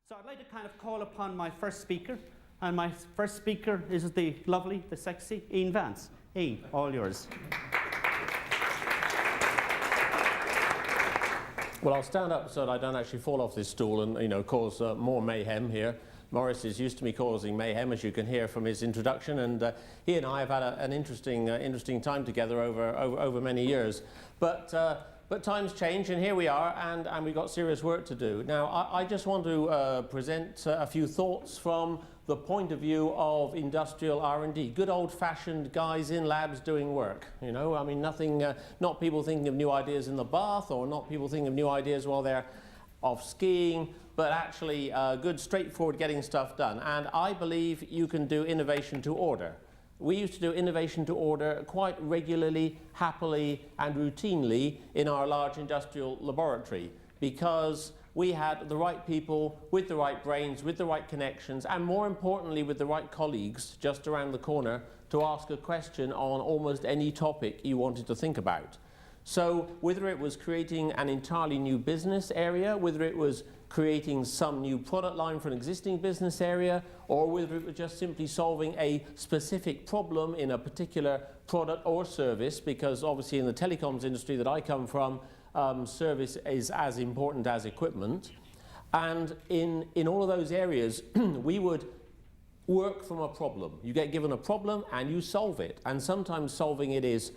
So I'd like to kind of call upon my first speaker, and my first speaker is the lovely, the sexy Ian Vance. Ian, all yours. Well, I'll stand up so that I don't actually fall off this stool and, cause more mayhem here. Morris is used to me causing mayhem, as you can hear from his introduction, and he and I have had an interesting time together over many years. But times change, and here we are, and we've got serious work to do. Now, I just want to present a few thoughts from the point of view of industrial R&D. Good old-fashioned guys in labs doing work, I mean, nothing, not people thinking of new ideas in the bath, or not people thinking of new ideas while they're off skiing, but actually good, straightforward getting stuff done. And I believe you can do innovation to order. We used to do innovation to order quite regularly, happily, and routinely in our large industrial laboratory, because we had the right people with the right brains, with the right connections, and more importantly with the right colleagues just around the corner to ask a question on almost any topic you wanted to think about. So whether it was creating an entirely new business area, whether it was creating some new product line for an existing business area, or whether it was just simply solving a specific problem in a particular product or service, because obviously in the telecoms industry that I come from, service is as important as equipment. And in all of those areas, we would work from a problem. You get given a problem and you solve it. And sometimes solving it is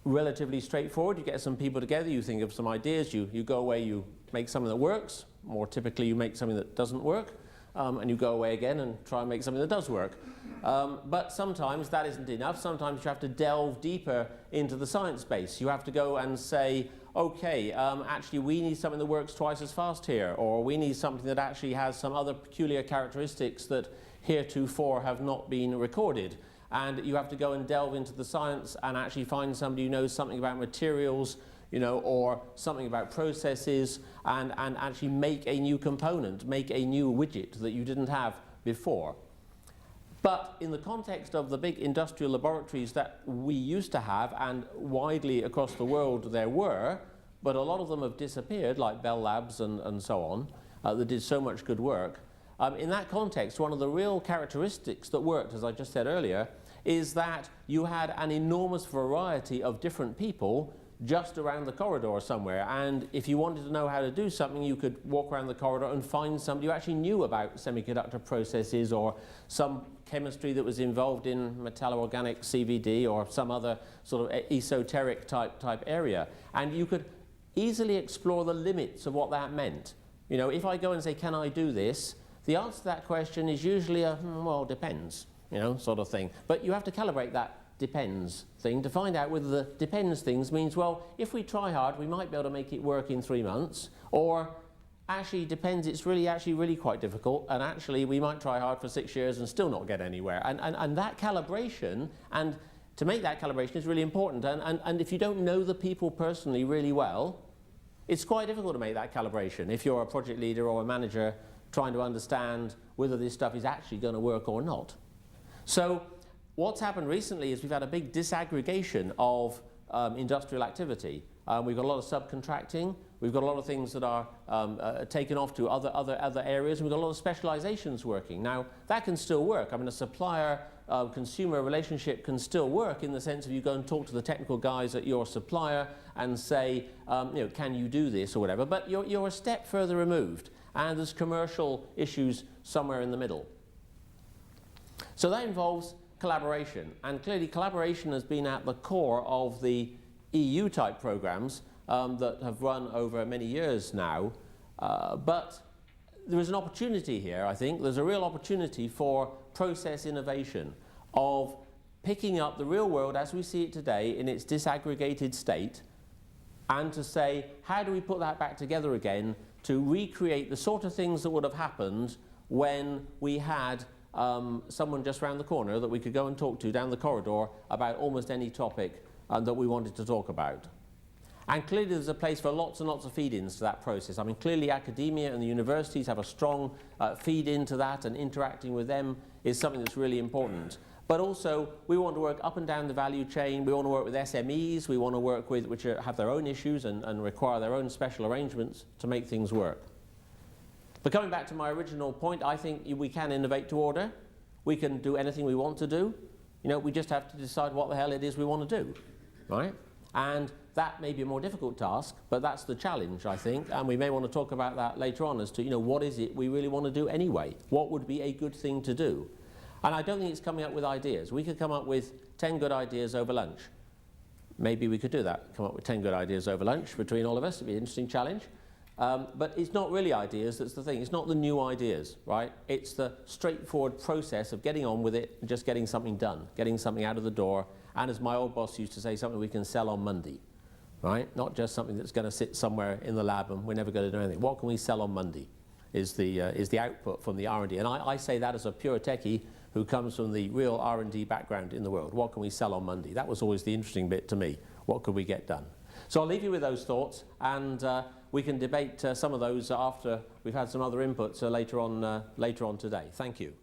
relatively straightforward. You get some people together, you think of some ideas, you go away, you make something that works. More typically, you make something that doesn't work, and you go away again and try and make something that does work. But sometimes that isn't enough. Sometimes you have to delve deeper into the science base. You have to go and say, okay, actually we need something that works twice as fast here, or we need something that actually has some other peculiar characteristics that heretofore have not been recorded. And you have to go and delve into the science and actually find somebody who knows something about materials, or something about processes, and actually make a new component, make a new widget that you didn't have before. But in the context of the big industrial laboratories that we used to have, and widely across the world there were, but a lot of them have disappeared, like Bell Labs and so on, that did so much good work. In that context, one of the real characteristics that worked, as I just said earlier, is that you had an enormous variety of different people just around the corridor somewhere. And if you wanted to know how to do something, you could walk around the corridor and find somebody who actually knew about semiconductor processes, or some chemistry that was involved in metalloorganic CVD, or some other sort of esoteric type area. And you could easily explore the limits of what that meant. If I go and say, can I do this? The answer to that question is usually a, well, depends, sort of thing. But you have to calibrate that depends thing to find out whether the depends things means, well, if we try hard, we might be able to make it work in 3 months, or actually depends, it's really quite difficult, and actually we might try hard for 6 years and still not get anywhere. And that calibration, and to make that calibration is really important. And if you don't know the people personally really well, it's quite difficult to make that calibration if you're a project leader or a manager trying to understand whether this stuff is actually going to work or not. So what's happened recently is we've had a big disaggregation of industrial activity. We've got a lot of subcontracting, we've got a lot of things that are taken off to other areas, and we've got a lot of specializations working. Now, that can still work. I mean, a supplier-consumer relationship can still work in the sense of you go and talk to the technical guys at your supplier and say, can you do this or whatever, but you're a step further removed. And there's commercial issues somewhere in the middle. So that involves collaboration, and clearly collaboration has been at the core of the EU type programs that have run over many years now, but there is an opportunity here, I think. There's a real opportunity for process innovation, of picking up the real world as we see it today in its disaggregated state, and to say, how do we put that back together again to recreate the sort of things that would have happened when we had someone just around the corner that we could go and talk to down the corridor about almost any topic that we wanted to talk about. And clearly there's a place for lots and lots of feed-ins to that process. I mean, clearly academia and the universities have a strong feed into that, and interacting with them is something that's really important. But also, we want to work up and down the value chain. We want to work with SMEs. We want to work with which have their own issues and require their own special arrangements to make things work. But coming back to my original point, I think we can innovate to order. We can do anything we want to do. You know, we just have to decide what the hell it is we want to do, right? And that may be a more difficult task, but that's the challenge, I think, and we may want to talk about that later on as to, you know, what is it we really want to do anyway? What would be a good thing to do? And I don't think it's coming up with ideas. We could come up with 10 good ideas over lunch. Maybe we could do that, come up with 10 good ideas over lunch between all of us. It'd be an interesting challenge. But it's not really ideas that's the thing. It's not the new ideas, right? It's the straightforward process of getting on with it and just getting something done, getting something out of the door, and as my old boss used to say, something we can sell on Monday, right? Not just something that's going to sit somewhere in the lab and we're never going to do anything. What can we sell on Monday is the output from the R&D. And I say that as a pure techie who comes from the real R&D background in the world. What can we sell on Monday? That was always the interesting bit to me. What could we get done? So I'll leave you with those thoughts, and we can debate some of those after we've had some other inputs later on today. Thank you.